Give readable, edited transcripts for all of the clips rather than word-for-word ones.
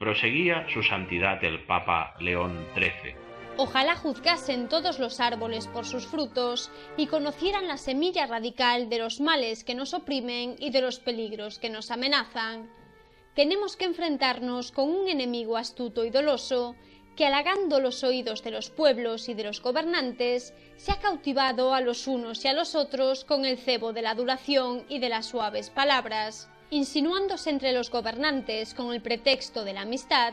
Proseguía su santidad el Papa León XIII. Ojalá juzgasen todos los árboles por sus frutos y conocieran la semilla radical de los males que nos oprimen y de los peligros que nos amenazan. Tenemos que enfrentarnos con un enemigo astuto y doloso que, halagando los oídos de los pueblos y de los gobernantes, se ha cautivado a los unos y a los otros con el cebo de la adulación y de las suaves palabras. Insinuándose entre los gobernantes con el pretexto de la amistad,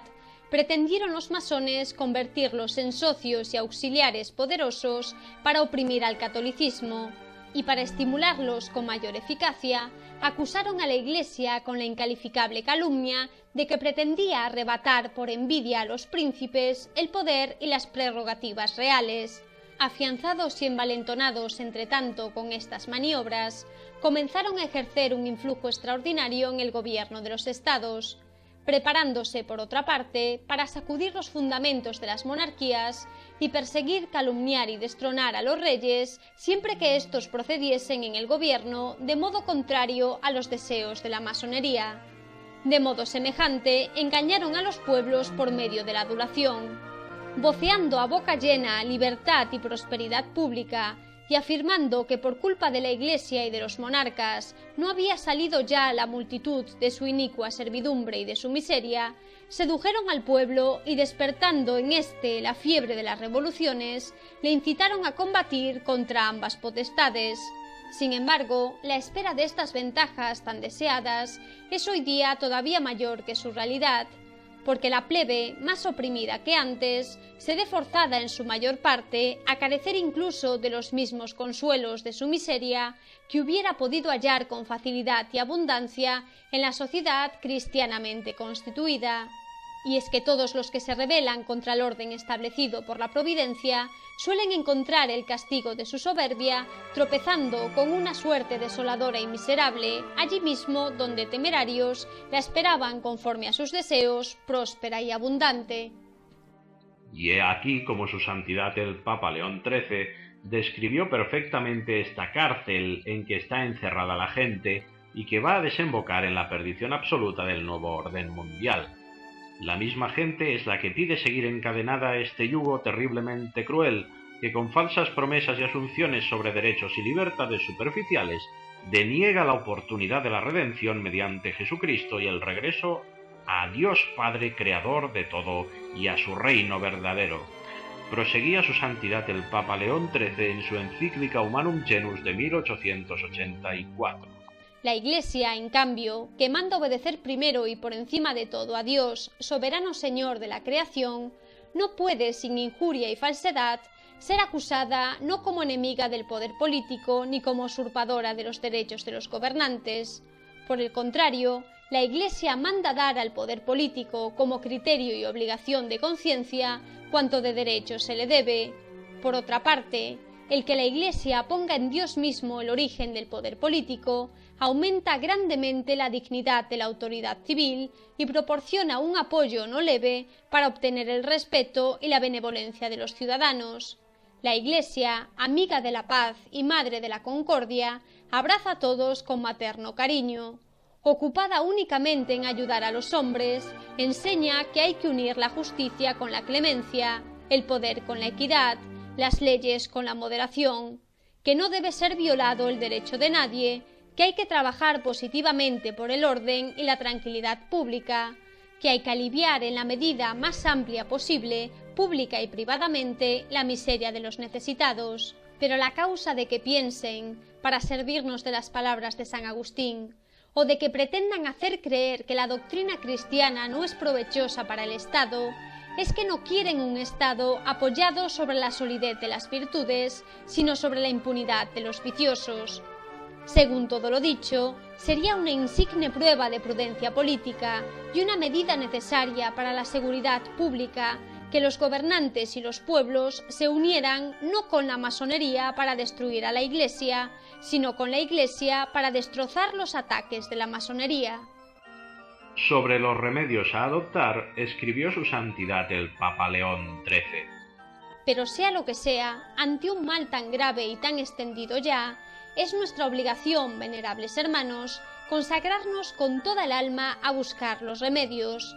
pretendieron los masones convertirlos en socios y auxiliares poderosos para oprimir al catolicismo, y para estimularlos con mayor eficacia, acusaron a la Iglesia con la incalificable calumnia de que pretendía arrebatar por envidia a los príncipes el poder y las prerrogativas reales. Afianzados y envalentonados entretanto con estas maniobras, comenzaron a ejercer un influjo extraordinario en el gobierno de los estados, preparándose por otra parte para sacudir los fundamentos de las monarquías y perseguir, calumniar y destronar a los reyes siempre que éstos procediesen en el gobierno de modo contrario a los deseos de la masonería. De modo semejante engañaron a los pueblos por medio de la adulación, voceando a boca llena libertad y prosperidad pública y afirmando que por culpa de la Iglesia y de los monarcas no había salido ya la multitud de su inicua servidumbre y de su miseria, sedujeron al pueblo y, despertando en éste la fiebre de las revoluciones, le incitaron a combatir contra ambas potestades. Sin embargo, la espera de estas ventajas tan deseadas es hoy día todavía mayor que su realidad, porque la plebe, más oprimida que antes, se ve forzada en su mayor parte a carecer incluso de los mismos consuelos de su miseria que hubiera podido hallar con facilidad y abundancia en la sociedad cristianamente constituida. Y es que todos los que se rebelan contra el orden establecido por la providencia suelen encontrar el castigo de su soberbia tropezando con una suerte desoladora y miserable allí mismo donde temerarios la esperaban conforme a sus deseos, próspera y abundante. Y he aquí como su santidad el Papa León XIII describió perfectamente esta cárcel en que está encerrada la gente y que va a desembocar en la perdición absoluta del nuevo orden mundial. La misma gente es la que pide seguir encadenada a este yugo terriblemente cruel, que con falsas promesas y asunciones sobre derechos y libertades superficiales deniega la oportunidad de la redención mediante Jesucristo y el regreso a Dios Padre Creador de todo y a su reino verdadero. Proseguía su santidad el Papa León XIII en su encíclica Humanum Genus de 1884. La Iglesia, en cambio, que manda obedecer primero y por encima de todo a Dios, soberano Señor de la creación, no puede, sin injuria y falsedad, ser acusada no como enemiga del poder político ni como usurpadora de los derechos de los gobernantes. Por el contrario, la Iglesia manda dar al poder político como criterio y obligación de conciencia cuanto de derecho se le debe. Por otra parte, el que la Iglesia ponga en Dios mismo el origen del poder político aumenta grandemente la dignidad de la autoridad civil y proporciona un apoyo no leve para obtener el respeto y la benevolencia de los ciudadanos. La Iglesia, amiga de la paz y madre de la concordia, abraza a todos con materno cariño. Ocupada únicamente en ayudar a los hombres, enseña que hay que unir la justicia con la clemencia, el poder con la equidad, las leyes con la moderación, que no debe ser violado el derecho de nadie, que hay que trabajar positivamente por el orden y la tranquilidad pública, que hay que aliviar en la medida más amplia posible, pública y privadamente, la miseria de los necesitados. Pero la causa de que piensen, para servirnos de las palabras de San Agustín, o de que pretendan hacer creer que la doctrina cristiana no es provechosa para el Estado, es que no quieren un Estado apoyado sobre la solidez de las virtudes, sino sobre la impunidad de los viciosos. Según todo lo dicho, sería una insigne prueba de prudencia política y una medida necesaria para la seguridad pública que los gobernantes y los pueblos se unieran no con la masonería para destruir a la Iglesia, sino con la Iglesia para destrozar los ataques de la masonería. Sobre los remedios a adoptar, escribió su santidad el Papa León XIII. Pero sea lo que sea, ante un mal tan grave y tan extendido ya, es nuestra obligación, venerables hermanos, consagrarnos con toda el alma a buscar los remedios.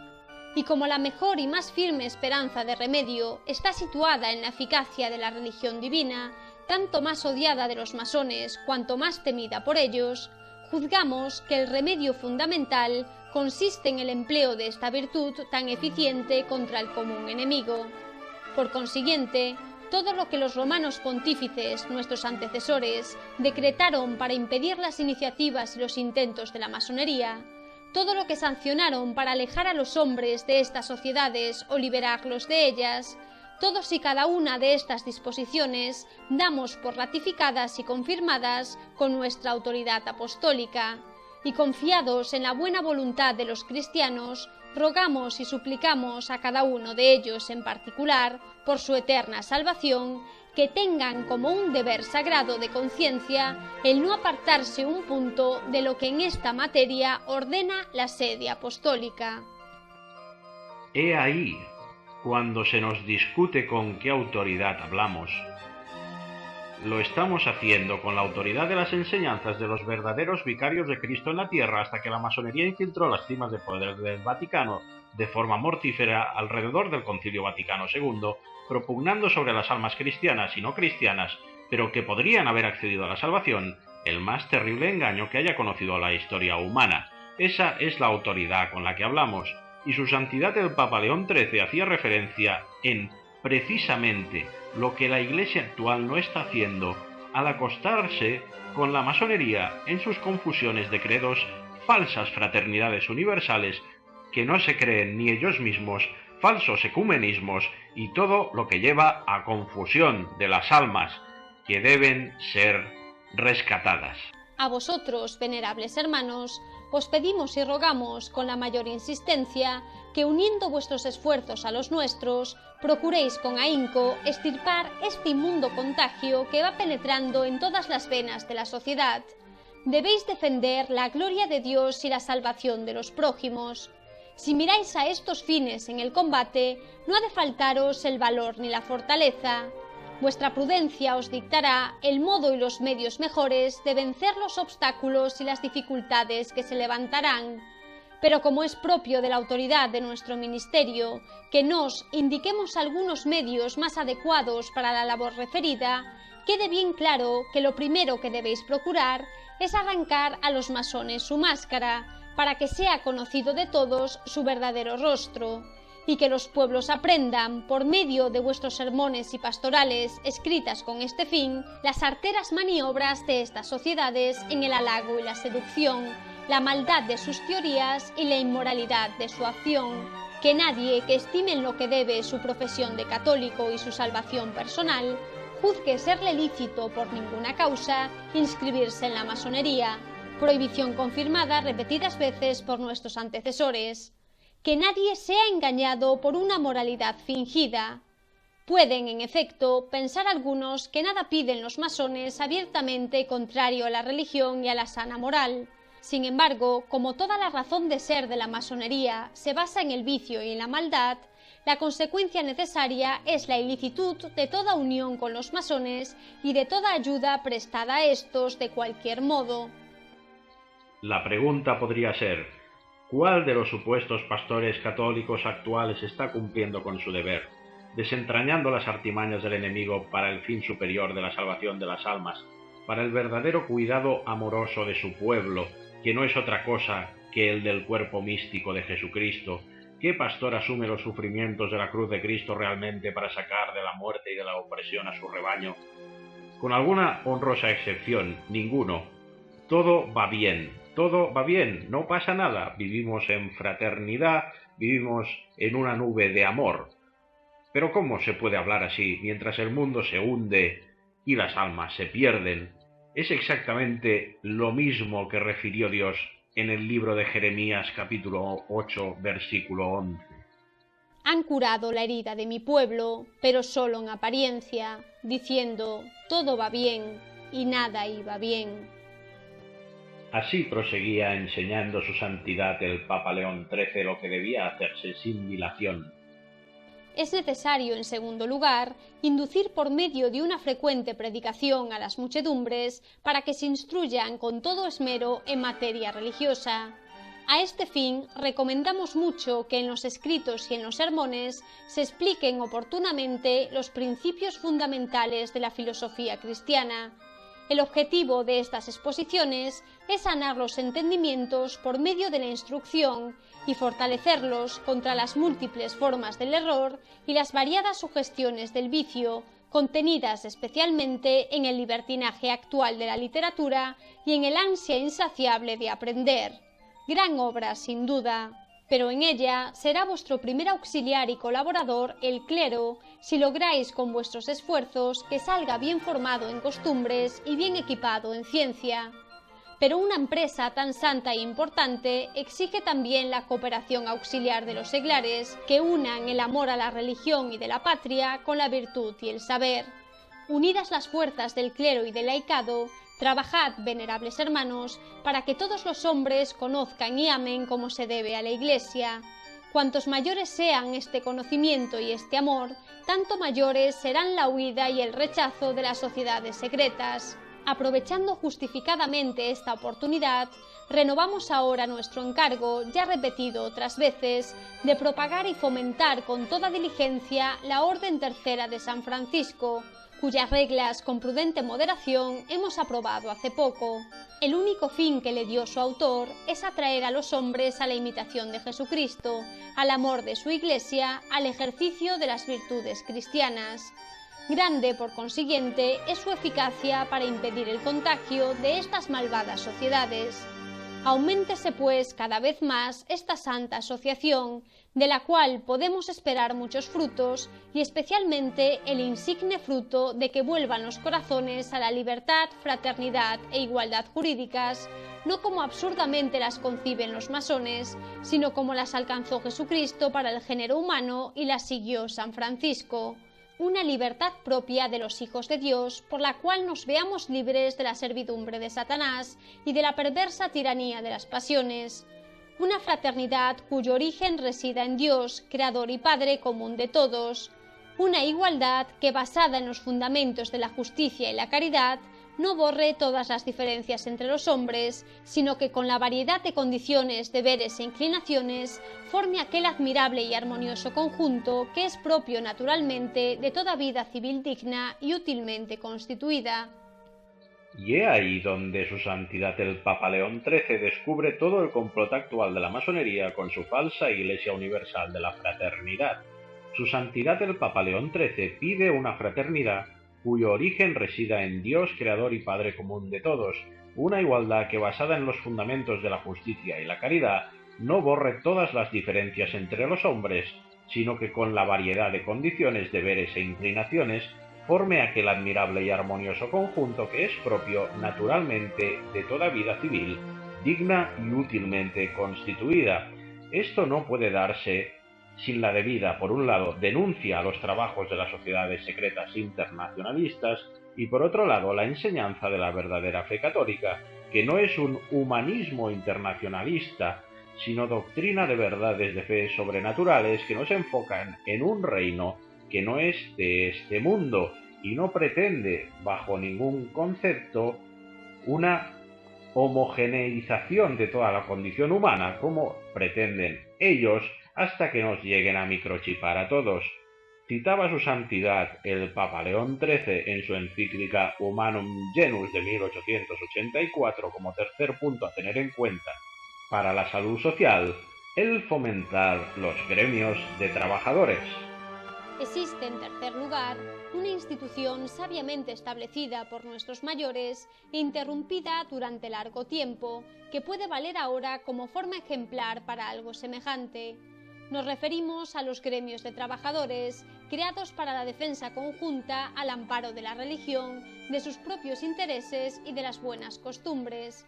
y como la mejor y más firme esperanza de remedio está situada en la eficacia de la religión divina, tanto más odiada de los masones cuanto más temida por ellos, juzgamos que el remedio fundamental consiste en el empleo de esta virtud tan eficiente contra el común enemigo. Por consiguiente, todo lo que los romanos pontífices, nuestros antecesores, decretaron para impedir las iniciativas y los intentos de la masonería, todo lo que sancionaron para alejar a los hombres de estas sociedades o liberarlos de ellas, todos y cada una de estas disposiciones damos por ratificadas y confirmadas con nuestra autoridad apostólica, y confiados en la buena voluntad de los cristianos, rogamos y suplicamos a cada uno de ellos en particular, por su eterna salvación, que tengan como un deber sagrado de conciencia el no apartarse un punto de lo que en esta materia ordena la sede apostólica. He ahí, cuando se nos discute con qué autoridad hablamos, lo estamos haciendo con la autoridad de las enseñanzas de los verdaderos vicarios de Cristo en la tierra, hasta que la masonería infiltró las cimas de poder del Vaticano de forma mortífera alrededor del Concilio Vaticano II, propugnando sobre las almas cristianas y no cristianas, pero que podrían haber accedido a la salvación, el más terrible engaño que haya conocido la historia humana. Esa es la autoridad con la que hablamos, y su santidad el Papa León XIII hacía referencia en precisamente lo que la Iglesia actual no está haciendo al acostarse con la masonería en sus confusiones de credos, falsas fraternidades universales que no se creen ni ellos mismos, falsos ecumenismos y todo lo que lleva a confusión de las almas que deben ser rescatadas. A vosotros, venerables hermanos, os pedimos y rogamos con la mayor insistencia que, uniendo vuestros esfuerzos a los nuestros, procuréis con ahínco extirpar este inmundo contagio que va penetrando en todas las venas de la sociedad. Debéis defender la gloria de Dios y la salvación de los prójimos. Si miráis a estos fines en el combate, no ha de faltaros el valor ni la fortaleza. Vuestra prudencia os dictará el modo y los medios mejores de vencer los obstáculos y las dificultades que se levantarán. Pero como es propio de la autoridad de nuestro ministerio que nos indiquemos algunos medios más adecuados para la labor referida, quede bien claro que lo primero que debéis procurar es arrancar a los masones su máscara, para que sea conocido de todos su verdadero rostro, y que los pueblos aprendan, por medio de vuestros sermones y pastorales escritas con este fin, las arteras maniobras de estas sociedades en el halago y la seducción, la maldad de sus teorías y la inmoralidad de su acción. Que nadie que estime en lo que debe su profesión de católico y su salvación personal, juzgue serle lícito por ninguna causa inscribirse en la masonería, prohibición confirmada repetidas veces por nuestros antecesores. Que nadie sea engañado por una moralidad fingida. Pueden, en efecto, pensar algunos que nada piden los masones abiertamente contrario a la religión y a la sana moral. Sin embargo, como toda la razón de ser de la masonería se basa en el vicio y en la maldad, la consecuencia necesaria es la ilicitud de toda unión con los masones y de toda ayuda prestada a estos de cualquier modo. La pregunta podría ser: ¿cuál de los supuestos pastores católicos actuales está cumpliendo con su deber, desentrañando las artimañas del enemigo para el fin superior de la salvación de las almas, para el verdadero cuidado amoroso de su pueblo, que no es otra cosa que el del cuerpo místico de Jesucristo? ¿Qué pastor asume los sufrimientos de la cruz de Cristo realmente para sacar de la muerte y de la opresión a su rebaño? Con alguna honrosa excepción, ninguno. Todo va bien. Todo va bien, no pasa nada, vivimos en fraternidad, vivimos en una nube de amor. Pero ¿cómo se puede hablar así mientras el mundo se hunde y las almas se pierden? Es exactamente lo mismo que refirió Dios en el libro de Jeremías capítulo 8, versículo 11. Han curado la herida de mi pueblo, pero solo en apariencia, diciendo, todo va bien, y nada iba bien. Así proseguía enseñando su santidad el Papa León XIII lo que debía hacerse sin dilación. Es necesario, en segundo lugar, inducir por medio de una frecuente predicación a las muchedumbres para que se instruyan con todo esmero en materia religiosa. A este fin, recomendamos mucho que en los escritos y en los sermones se expliquen oportunamente los principios fundamentales de la filosofía cristiana. El objetivo de estas exposiciones es sanar los entendimientos por medio de la instrucción y fortalecerlos contra las múltiples formas del error y las variadas sugestiones del vicio, contenidas especialmente en el libertinaje actual de la literatura y en el ansia insaciable de aprender. Gran obra, sin duda, pero en ella será vuestro primer auxiliar y colaborador el clero, si lográis con vuestros esfuerzos que salga bien formado en costumbres y bien equipado en ciencia. Pero una empresa tan santa e importante exige también la cooperación auxiliar de los seglares, que unan el amor a la religión y de la patria con la virtud y el saber. Unidas las fuerzas del clero y del laicado, trabajad, venerables hermanos, para que todos los hombres conozcan y amen como se debe a la Iglesia. Cuantos mayores sean este conocimiento y este amor, tanto mayores serán la huida y el rechazo de las sociedades secretas. Aprovechando justificadamente esta oportunidad, renovamos ahora nuestro encargo, ya repetido otras veces, de propagar y fomentar con toda diligencia la Orden Tercera de San Francisco, cuyas reglas con prudente moderación hemos aprobado hace poco. El único fin que le dio su autor es atraer a los hombres a la imitación de Jesucristo, al amor de su Iglesia, al ejercicio de las virtudes cristianas. Grande, por consiguiente, es su eficacia para impedir el contagio de estas malvadas sociedades. Auméntese, pues, cada vez más esta santa asociación, de la cual podemos esperar muchos frutos, y especialmente el insigne fruto de que vuelvan los corazones a la libertad, fraternidad e igualdad jurídicas, no como absurdamente las conciben los masones, sino como las alcanzó Jesucristo para el género humano y las siguió San Francisco. Una libertad propia de los hijos de Dios, por la cual nos veamos libres de la servidumbre de Satanás y de la perversa tiranía de las pasiones. Una fraternidad cuyo origen resida en Dios, Creador y Padre común de todos. Una igualdad que, basada en los fundamentos de la justicia y la caridad, no borre todas las diferencias entre los hombres, sino que con la variedad de condiciones, deberes e inclinaciones, forme aquel admirable y armonioso conjunto que es propio naturalmente de toda vida civil digna y útilmente constituida. Y he ahí donde su santidad el Papa León XIII descubre todo el complot actual de la masonería con su falsa Iglesia Universal de la Fraternidad. Su santidad el Papa León XIII pide una fraternidad cuyo origen resida en Dios, Creador y Padre común de todos, una igualdad que, basada en los fundamentos de la justicia y la caridad, no borre todas las diferencias entre los hombres, sino que con la variedad de condiciones, deberes e inclinaciones, forme aquel admirable y armonioso conjunto que es propio naturalmente de toda vida civil, digna y útilmente constituida. Esto no puede darse sin la debida, por un lado, denuncia a los trabajos de las sociedades secretas internacionalistas y, por otro lado, la enseñanza de la verdadera fe católica, que no es un humanismo internacionalista, sino doctrina de verdades de fe sobrenaturales que nos enfocan en un reino que no es de este mundo y no pretende, bajo ningún concepto, una homogeneización de toda la condición humana, como pretenden ellos, hasta que nos lleguen a microchipar a todos. Citaba su santidad el Papa León XIII en su encíclica Humanum Genus de 1884 como tercer punto a tener en cuenta para la salud social, el fomentar los gremios de trabajadores. Existe, en tercer lugar, una institución sabiamente establecida por nuestros mayores e interrumpida durante largo tiempo, que puede valer ahora como forma ejemplar para algo semejante. Nos referimos a los gremios de trabajadores, creados para la defensa conjunta al amparo de la religión, de sus propios intereses y de las buenas costumbres.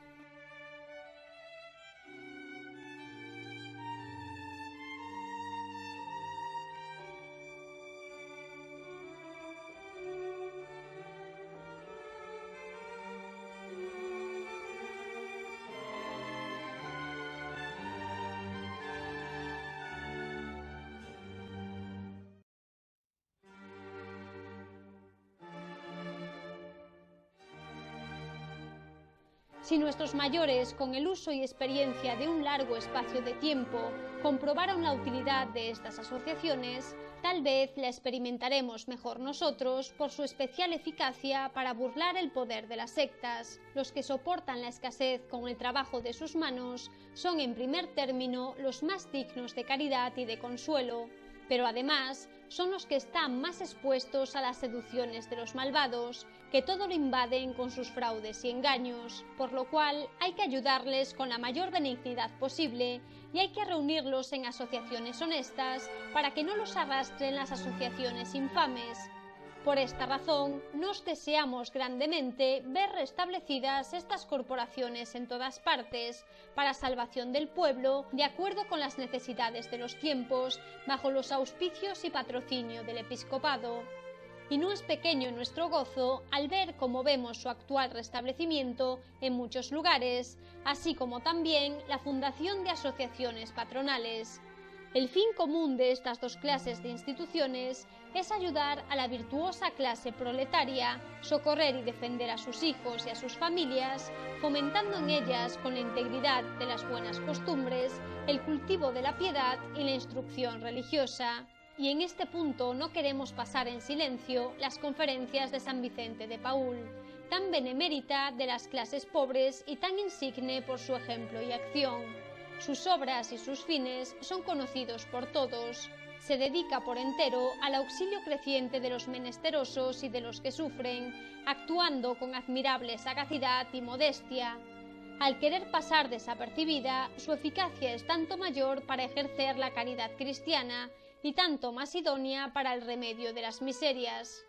Si nuestros mayores, con el uso y experiencia de un largo espacio de tiempo, comprobaron la utilidad de estas asociaciones, tal vez la experimentaremos mejor nosotros por su especial eficacia para burlar el poder de las sectas. Los que soportan la escasez con el trabajo de sus manos son en primer término los más dignos de caridad y de consuelo, pero además son los que están más expuestos a las seducciones de los malvados, que todo lo invaden con sus fraudes y engaños, por lo cual hay que ayudarles con la mayor benignidad posible y hay que reunirlos en asociaciones honestas para que no los arrastren las asociaciones infames. Por esta razón, nos deseamos grandemente ver restablecidas estas corporaciones en todas partes, para salvación del pueblo, de acuerdo con las necesidades de los tiempos, bajo los auspicios y patrocinio del episcopado. Y no es pequeño nuestro gozo al ver cómo vemos su actual restablecimiento en muchos lugares, así como también la fundación de asociaciones patronales. El fin común de estas dos clases de instituciones es ayudar a la virtuosa clase proletaria, socorrer y defender a sus hijos y a sus familias, fomentando en ellas, con la integridad de las buenas costumbres, el cultivo de la piedad y la instrucción religiosa. Y en este punto no queremos pasar en silencio las conferencias de San Vicente de Paúl, tan benemérita de las clases pobres y tan insigne por su ejemplo y acción. Sus obras y sus fines son conocidos por todos. Se dedica por entero al auxilio creciente de los menesterosos y de los que sufren, actuando con admirable sagacidad y modestia. Al querer pasar desapercibida, su eficacia es tanto mayor para ejercer la caridad cristiana y tanto más idónea para el remedio de las miserias.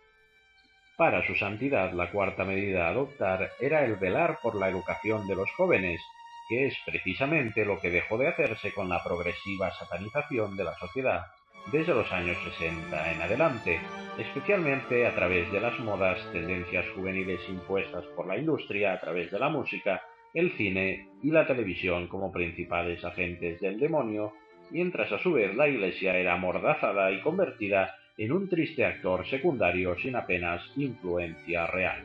Para su santidad, la cuarta medida a adoptar era el velar por la educación de los jóvenes, que es precisamente lo que dejó de hacerse con la progresiva satanización de la sociedad desde los años 60 en adelante, especialmente a través de las modas, tendencias juveniles impuestas por la industria a través de la música, el cine y la televisión como principales agentes del demonio, mientras a su vez la Iglesia era amordazada y convertida en un triste actor secundario sin apenas influencia real.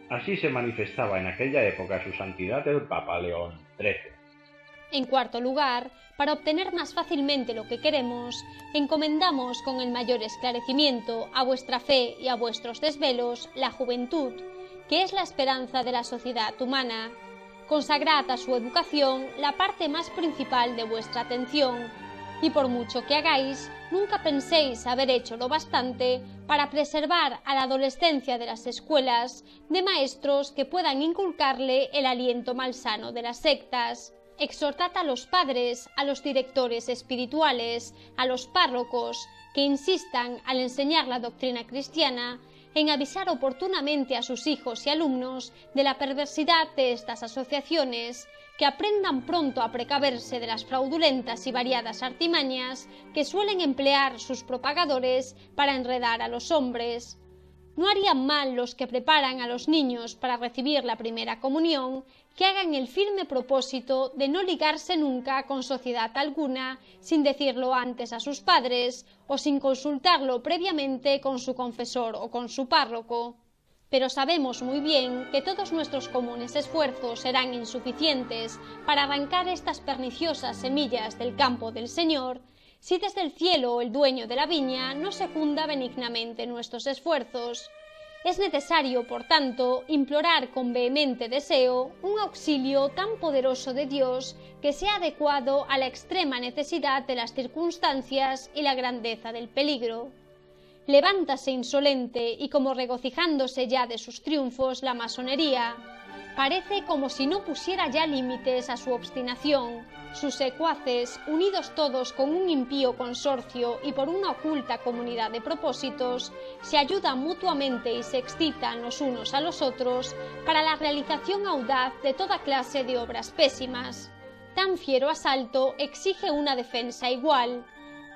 Así se manifestaba en aquella época su santidad el Papa León XIII. En cuarto lugar, para obtener más fácilmente lo que queremos, encomendamos con el mayor esclarecimiento a vuestra fe y a vuestros desvelos la juventud, que es la esperanza de la sociedad humana. Consagrad a su educación la parte más principal de vuestra atención, y por mucho que hagáis, nunca penséis haber hecho lo bastante para preservar a la adolescencia de las escuelas de maestros que puedan inculcarle el aliento malsano de las sectas. Exhortad a los padres, a los directores espirituales, a los párrocos, que insistan al enseñar la doctrina cristiana, en avisar oportunamente a sus hijos y alumnos de la perversidad de estas asociaciones, que aprendan pronto a precaverse de las fraudulentas y variadas artimañas que suelen emplear sus propagadores para enredar a los hombres. No harían mal los que preparan a los niños para recibir la primera comunión, que hagan el firme propósito de no ligarse nunca con sociedad alguna sin decirlo antes a sus padres o sin consultarlo previamente con su confesor o con su párroco. Pero sabemos muy bien que todos nuestros comunes esfuerzos serán insuficientes para arrancar estas perniciosas semillas del campo del Señor, si desde el cielo el dueño de la viña no secunda benignamente nuestros esfuerzos. Es necesario, por tanto, implorar con vehemente deseo un auxilio tan poderoso de Dios que sea adecuado a la extrema necesidad de las circunstancias y la grandeza del peligro. Levántase insolente y como regocijándose ya de sus triunfos la masonería. Parece como si no pusiera ya límites a su obstinación. Sus secuaces, unidos todos con un impío consorcio y por una oculta comunidad de propósitos, se ayudan mutuamente y se excitan los unos a los otros para la realización audaz de toda clase de obras pésimas. Tan fiero asalto exige una defensa igual.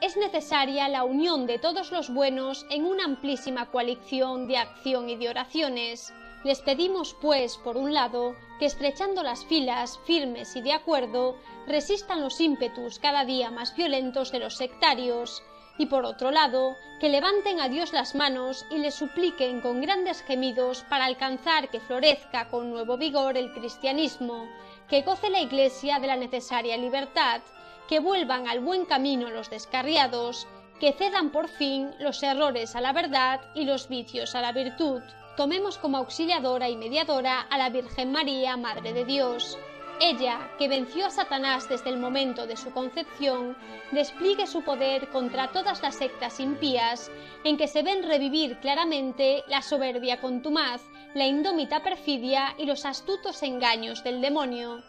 Es necesaria la unión de todos los buenos en una amplísima coalición de acción y de oraciones. Les pedimos, pues, por un lado, que estrechando las filas, firmes y de acuerdo, resistan los ímpetus cada día más violentos de los sectarios, y por otro lado, que levanten a Dios las manos y le supliquen con grandes gemidos para alcanzar que florezca con nuevo vigor el cristianismo, que goce la Iglesia de la necesaria libertad, que vuelvan al buen camino los descarriados, que cedan por fin los errores a la verdad y los vicios a la virtud. Tomemos como auxiliadora y mediadora a la Virgen María, Madre de Dios. Ella, que venció a Satanás desde el momento de su concepción, despliegue su poder contra todas las sectas impías, en que se ven revivir claramente la soberbia contumaz, la indómita perfidia y los astutos engaños del demonio.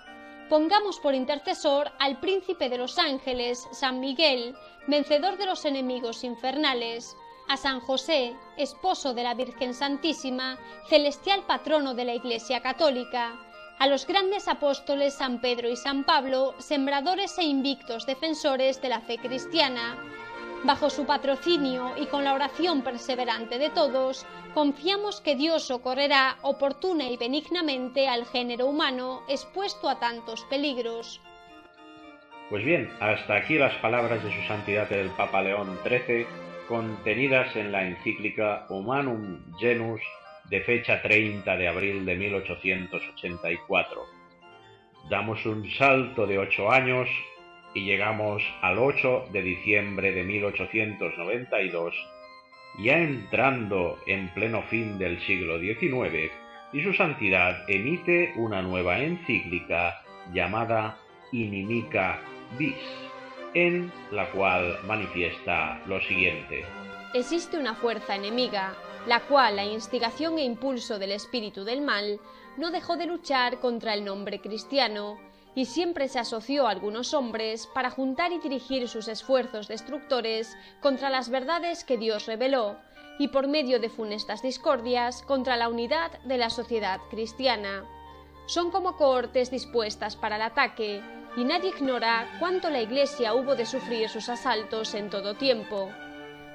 Pongamos por intercesor al príncipe de los ángeles, San Miguel, vencedor de los enemigos infernales, a San José, esposo de la Virgen Santísima, celestial patrono de la Iglesia Católica, a los grandes apóstoles San Pedro y San Pablo, sembradores e invictos defensores de la fe cristiana. Bajo su patrocinio y con la oración perseverante de todos, confiamos que Dios socorrerá oportuna y benignamente al género humano expuesto a tantos peligros. Pues bien, hasta aquí las palabras de su santidad el Papa León XIII, contenidas en la encíclica Humanum Genus de fecha 30 de abril de 1884. Damos un salto de 8 años y llegamos al 8 de diciembre de 1892, ya entrando en pleno fin del siglo XIX, y su santidad emite una nueva encíclica llamada Inimica Vis, en la cual manifiesta lo siguiente. Existe una fuerza enemiga, la cual, a instigación e impulso del espíritu del mal, no dejó de luchar contra el nombre cristiano, y siempre se asoció a algunos hombres para juntar y dirigir sus esfuerzos destructores contra las verdades que Dios reveló, y por medio de funestas discordias contra la unidad de la sociedad cristiana. Son como cohortes dispuestas para el ataque, y nadie ignora cuánto la Iglesia hubo de sufrir sus asaltos en todo tiempo.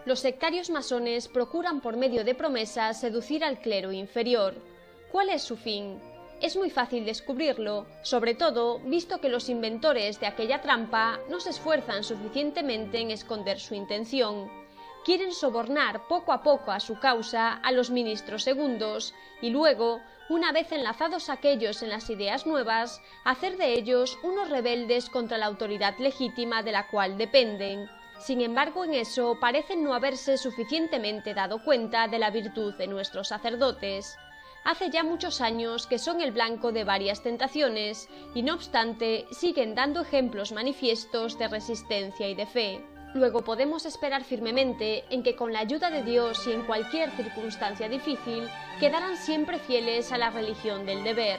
Los sectarios masones procuran por medio de promesas seducir al clero inferior. ¿Cuál es su fin? Es muy fácil descubrirlo, sobre todo visto que los inventores de aquella trampa no se esfuerzan suficientemente en esconder su intención. Quieren sobornar poco a poco a su causa a los ministros segundos y luego, una vez enlazados aquellos en las ideas nuevas, hacer de ellos unos rebeldes contra la autoridad legítima de la cual dependen. Sin embargo, en eso parecen no haberse suficientemente dado cuenta de la virtud de nuestros sacerdotes. Hace ya muchos años que son el blanco de varias tentaciones y, no obstante, siguen dando ejemplos manifiestos de resistencia y de fe. Luego podemos esperar firmemente en que con la ayuda de Dios y en cualquier circunstancia difícil quedarán siempre fieles a la religión del deber.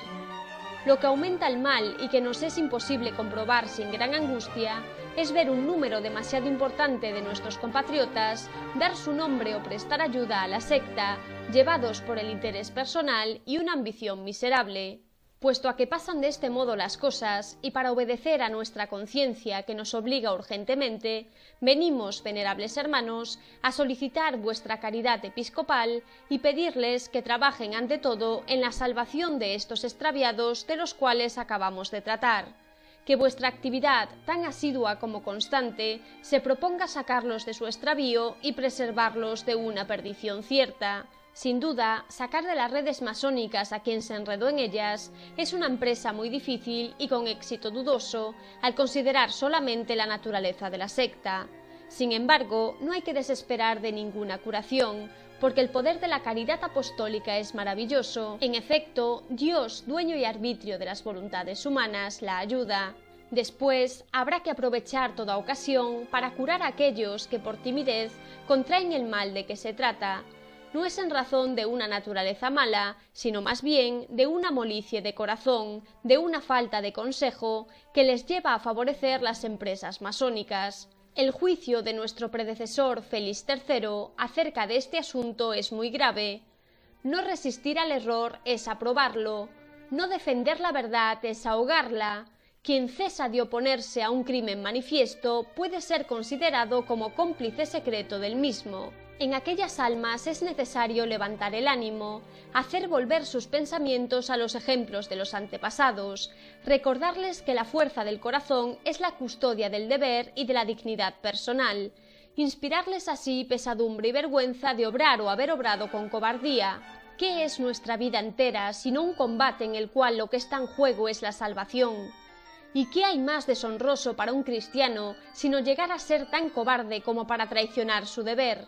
Lo que aumenta el mal y que nos es imposible comprobar sin gran angustia es ver un número demasiado importante de nuestros compatriotas dar su nombre o prestar ayuda a la secta, llevados por el interés personal y una ambición miserable. Puesto a que pasan de este modo las cosas, y para obedecer a nuestra conciencia que nos obliga urgentemente, venimos, venerables hermanos, a solicitar vuestra caridad episcopal y pedirles que trabajen ante todo en la salvación de estos extraviados de los cuales acabamos de tratar. Que vuestra actividad, tan asidua como constante, se proponga sacarlos de su extravío y preservarlos de una perdición cierta. Sin duda, sacar de las redes masónicas a quien se enredó en ellas es una empresa muy difícil y con éxito dudoso al considerar solamente la naturaleza de la secta. Sin embargo, no hay que desesperar de ninguna curación, porque el poder de la caridad apostólica es maravilloso. En efecto, Dios, dueño y arbitrio de las voluntades humanas, la ayuda. Después, habrá que aprovechar toda ocasión para curar a aquellos que por timidez contraen el mal de que se trata. No es en razón de una naturaleza mala, sino más bien de una molicie de corazón, de una falta de consejo, que les lleva a favorecer las empresas masónicas. El juicio de nuestro predecesor Félix III acerca de este asunto es muy grave. No resistir al error es aprobarlo, no defender la verdad es ahogarla. Quien cesa de oponerse a un crimen manifiesto puede ser considerado como cómplice secreto del mismo. En aquellas almas es necesario levantar el ánimo, hacer volver sus pensamientos a los ejemplos de los antepasados, recordarles que la fuerza del corazón es la custodia del deber y de la dignidad personal, inspirarles así pesadumbre y vergüenza de obrar o haber obrado con cobardía. ¿Qué es nuestra vida entera sino un combate en el cual lo que está en juego es la salvación? ¿Y qué hay más deshonroso para un cristiano sino llegar a ser tan cobarde como para traicionar su deber?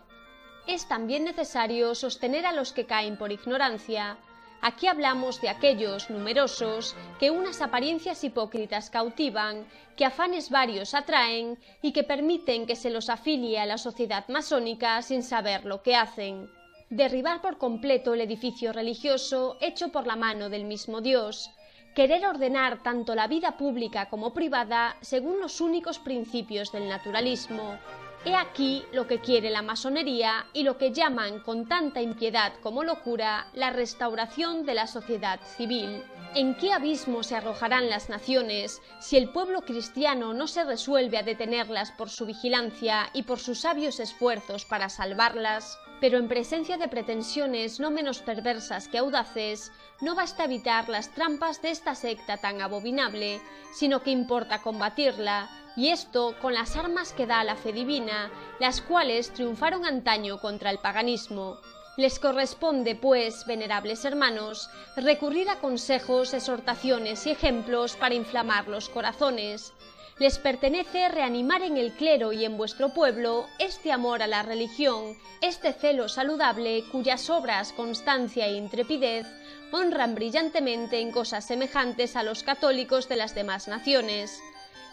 Es también necesario sostener a los que caen por ignorancia. Aquí hablamos de aquellos numerosos que unas apariencias hipócritas cautivan, que afanes varios atraen y que permiten que se los afilie a la sociedad masónica sin saber lo que hacen. Derribar por completo el edificio religioso hecho por la mano del mismo Dios. Querer ordenar tanto la vida pública como privada según los únicos principios del naturalismo. He aquí lo que quiere la masonería y lo que llaman con tanta impiedad como locura la restauración de la sociedad civil. ¿En qué abismo se arrojarán las naciones si el pueblo cristiano no se resuelve a detenerlas por su vigilancia y por sus sabios esfuerzos para salvarlas? Pero en presencia de pretensiones no menos perversas que audaces, no basta evitar las trampas de esta secta tan abominable, sino que importa combatirla, y esto con las armas que da la fe divina, las cuales triunfaron antaño contra el paganismo. Les corresponde, pues, venerables hermanos, recurrir a consejos, exhortaciones y ejemplos para inflamar los corazones. Les pertenece reanimar en el clero y en vuestro pueblo este amor a la religión, este celo saludable cuyas obras, constancia e intrepidez honran brillantemente en cosas semejantes a los católicos de las demás naciones.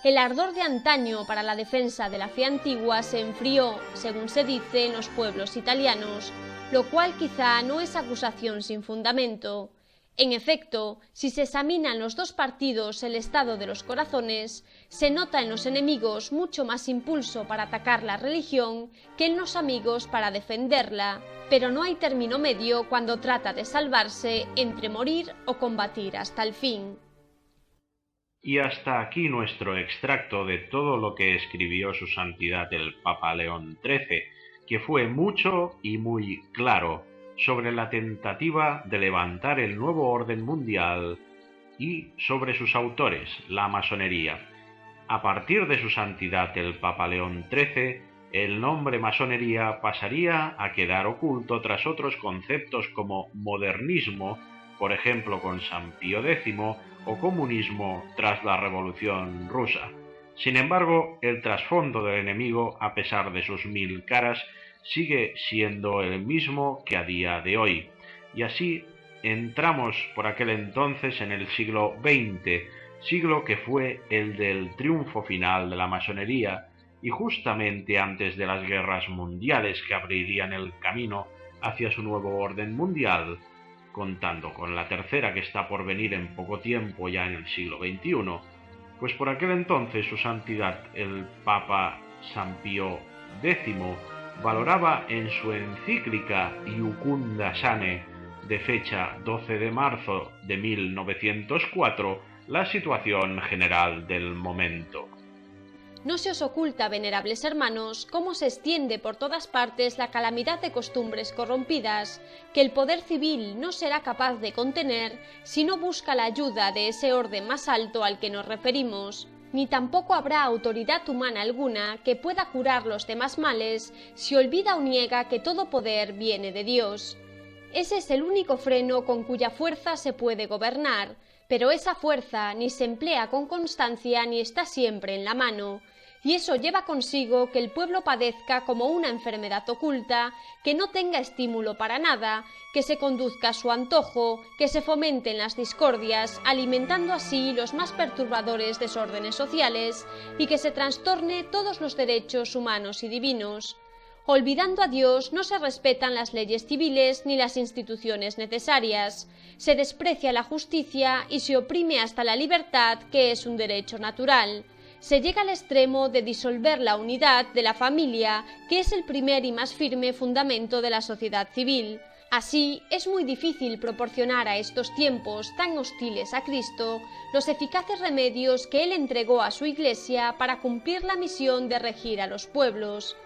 El ardor de antaño para la defensa de la fe antigua se enfrió, según se dice, en los pueblos italianos, lo cual quizá no es acusación sin fundamento. En efecto, si se examinan los dos partidos el estado de los corazones, se nota en los enemigos mucho más impulso para atacar la religión que en los amigos para defenderla, pero no hay término medio cuando trata de salvarse entre morir o combatir hasta el fin. Y hasta aquí nuestro extracto de todo lo que escribió su santidad el Papa León XIII, que fue mucho y muy claro sobre la tentativa de levantar el nuevo orden mundial y sobre sus autores, la masonería. A partir de su santidad el Papa León XIII, el nombre masonería pasaría a quedar oculto tras otros conceptos como modernismo, por ejemplo con San Pío X, o comunismo tras la Revolución Rusa. Sin embargo, el trasfondo del enemigo, a pesar de sus mil caras, sigue siendo el mismo que a día de hoy. Y así entramos por aquel entonces en el siglo XX, siglo que fue el del triunfo final de la masonería, y justamente antes de las guerras mundiales que abrirían el camino hacia su nuevo orden mundial, contando con la tercera que está por venir en poco tiempo ya en el siglo XXI, pues por aquel entonces su santidad el Papa San Pío X valoraba en su encíclica Iucunda Sane, de fecha 12 de marzo de 1904, la situación general del momento. No se os oculta, venerables hermanos, cómo se extiende por todas partes la calamidad de costumbres corrompidas, que el poder civil no será capaz de contener si no busca la ayuda de ese orden más alto al que nos referimos, ni tampoco habrá autoridad humana alguna que pueda curar los demás males si olvida o niega que todo poder viene de Dios. Ese es el único freno con cuya fuerza se puede gobernar, pero esa fuerza ni se emplea con constancia ni está siempre en la mano, y eso lleva consigo que el pueblo padezca como una enfermedad oculta, que no tenga estímulo para nada, que se conduzca a su antojo, que se fomenten las discordias, alimentando así los más perturbadores desórdenes sociales, y que se trastorne todos los derechos humanos y divinos. Olvidando a Dios, no se respetan las leyes civiles ni las instituciones necesarias, se desprecia la justicia y se oprime hasta la libertad, que es un derecho natural. Se llega al extremo de disolver la unidad de la familia, que es el primer y más firme fundamento de la sociedad civil. Así, es muy difícil proporcionar a estos tiempos tan hostiles a Cristo los eficaces remedios que Él entregó a su Iglesia para cumplir la misión de regir a los pueblos.